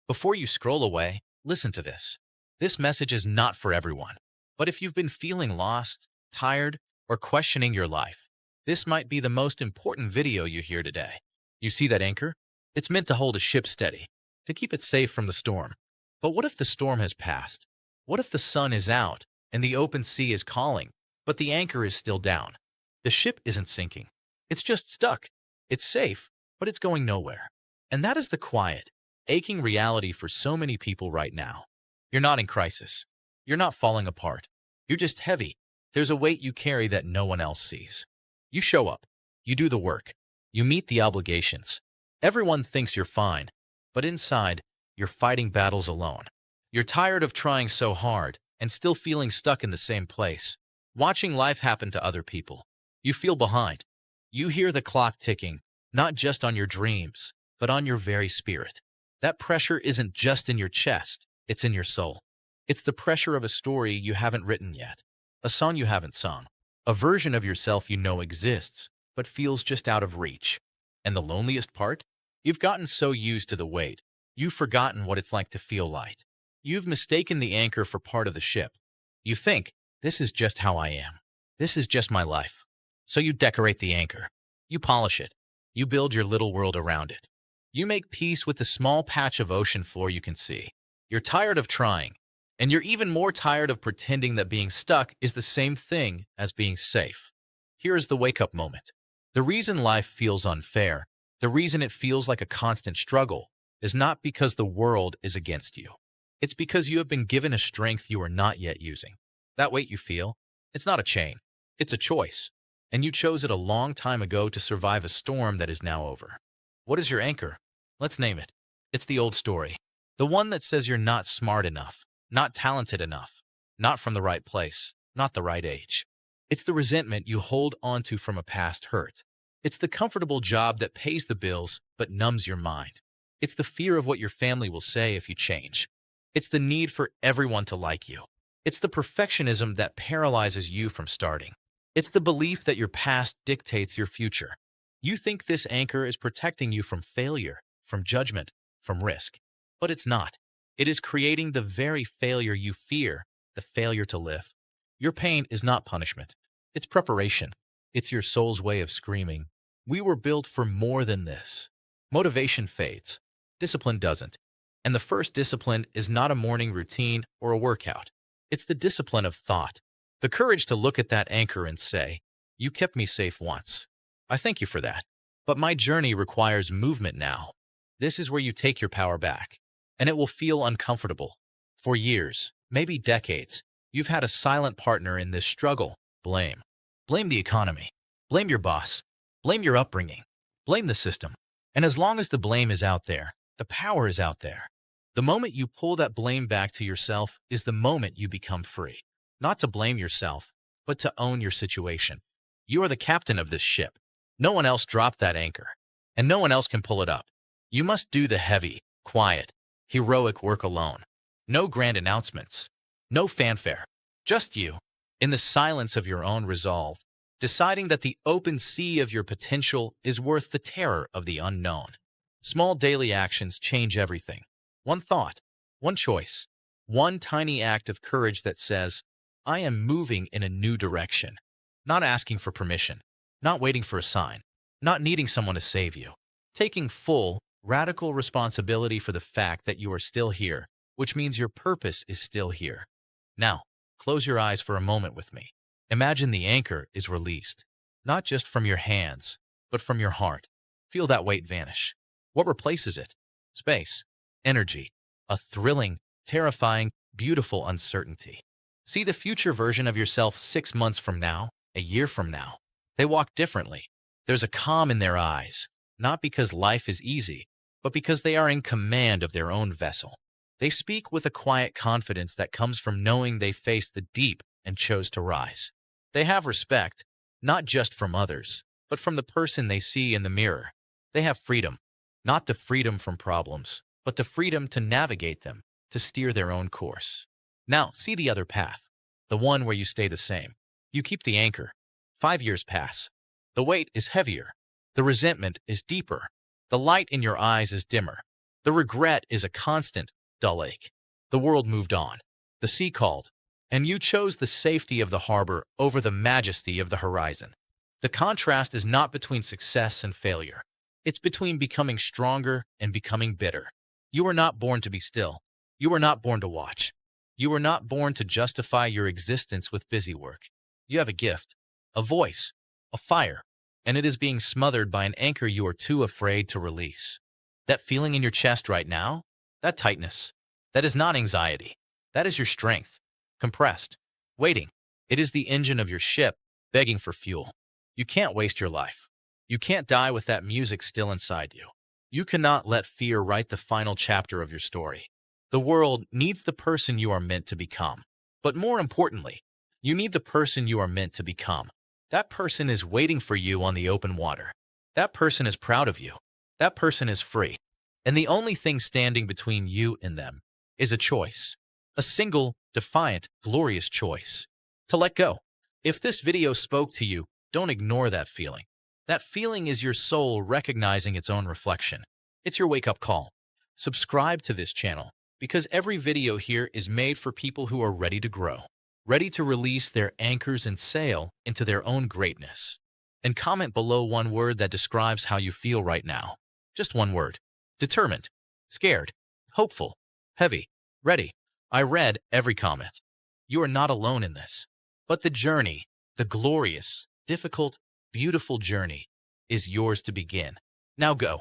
Before you scroll away, listen to this. This message is not for everyone. But if you've been feeling lost, tired, or questioning your life, this might be the most important video you hear today. You see that anchor? It's meant to hold a ship steady, to keep it safe from the storm. But what if the storm has passed? What if the sun is out and the open sea is calling, but the anchor is still down? The ship isn't sinking. It's just stuck. It's safe, but it's going nowhere. And that is the quiet, aching reality for so many people right now. You're not in crisis. You're not falling apart. You're just heavy. There's a weight you carry that no one else sees. You show up. You do the work. You meet the obligations. Everyone thinks you're fine, but inside, you're fighting battles alone. You're tired of trying so hard and still feeling stuck in the same place, watching life happen to other people. You feel behind. You hear the clock ticking, not just on your dreams, but on your very spirit. That pressure isn't just in your chest, it's in your soul. It's the pressure of a story you haven't written yet, a song you haven't sung, a version of yourself you know exists, but feels just out of reach. And the loneliest part? You've gotten so used to the weight, you've forgotten what it's like to feel light. You've mistaken the anchor for part of the ship. You think, this is just how I am. This is just my life. So you decorate the anchor. You polish it. You build your little world around it. You make peace with the small patch of ocean floor you can see. You're tired of trying, and you're even more tired of pretending that being stuck is the same thing as being safe. Here is the wake-up moment. The reason life feels unfair, the reason it feels like a constant struggle, is not because the world is against you. It's because you have been given a strength you are not yet using. That weight you feel, it's not a chain. It's a choice. And you chose it a long time ago to survive a storm that is now over. What is your anchor? Let's name it. It's the old story. The one that says you're not smart enough, not talented enough, not from the right place, not the right age. It's the resentment you hold onto from a past hurt. It's the comfortable job that pays the bills but numbs your mind. It's the fear of what your family will say if you change. It's the need for everyone to like you. It's the perfectionism that paralyzes you from starting. It's the belief that your past dictates your future. You think this anchor is protecting you from failure, from judgment, from risk. But it's not. It is creating the very failure you fear, the failure to live. Your pain is not punishment. It's preparation. It's your soul's way of screaming, we were built for more than this. Motivation fades. Discipline doesn't. And the first discipline is not a morning routine or a workout. It's the discipline of thought. The courage to look at that anchor and say, you kept me safe once. I thank you for that. But my journey requires movement now. This is where you take your power back. And it will feel uncomfortable. For years, maybe decades, you've had a silent partner in this struggle. Blame. Blame the economy. Blame your boss. Blame your upbringing. Blame the system. And as long as the blame is out there, the power is out there. The moment you pull that blame back to yourself is the moment you become free. Not to blame yourself, but to own your situation. You are the captain of this ship. No one else dropped that anchor, and no one else can pull it up. You must do the heavy, quiet, heroic work alone. No grand announcements. No fanfare. Just you, in the silence of your own resolve, deciding that the open sea of your potential is worth the terror of the unknown. Small daily actions change everything. One thought, one choice, one tiny act of courage that says, I am moving in a new direction. Not asking for permission, not waiting for a sign, not needing someone to save you. Taking full, radical responsibility for the fact that you are still here, which means your purpose is still here. Now, close your eyes for a moment with me. Imagine the anchor is released, not just from your hands, but from your heart. Feel that weight vanish. What replaces it? Space, energy, a thrilling, terrifying, beautiful uncertainty. See the future version of yourself 6 months from now, a year from now. They walk differently. There's a calm in their eyes, not because life is easy, but because they are in command of their own vessel. They speak with a quiet confidence that comes from knowing they faced the deep and chose to rise. They have respect, not just from others, but from the person they see in the mirror. They have freedom, not the freedom from problems, but the freedom to navigate them, to steer their own course. Now, see the other path, the one where you stay the same. You keep the anchor. 5 years pass. The weight is heavier. The resentment is deeper. The light in your eyes is dimmer. The regret is a constant, dull ache. The world moved on. The sea called. And you chose the safety of the harbor over the majesty of the horizon. The contrast is not between success and failure. It's between becoming stronger and becoming bitter. You were not born to be still. You were not born to watch. You were not born to justify your existence with busy work. You have a gift, a voice, a fire, and it is being smothered by an anchor you are too afraid to release. That feeling in your chest right now, that tightness, that is not anxiety. That is your strength, compressed, waiting. It is the engine of your ship, begging for fuel. You can't waste your life. You can't die with that music still inside you. You cannot let fear write the final chapter of your story. The world needs the person you are meant to become. But more importantly, you need the person you are meant to become. That person is waiting for you on the open water. That person is proud of you. That person is free. And the only thing standing between you and them is a choice. A single, defiant, glorious choice. To let go. If this video spoke to you, don't ignore that feeling. That feeling is your soul recognizing its own reflection. It's your wake-up call. Subscribe to this channel, because every video here is made for people who are ready to grow, ready to release their anchors and sail into their own greatness. And comment below one word that describes how you feel right now. Just one word. Determined, scared, hopeful, heavy, ready. I read every comment. You are not alone in this. But the journey, the glorious, difficult, beautiful journey, is yours to begin. Now go.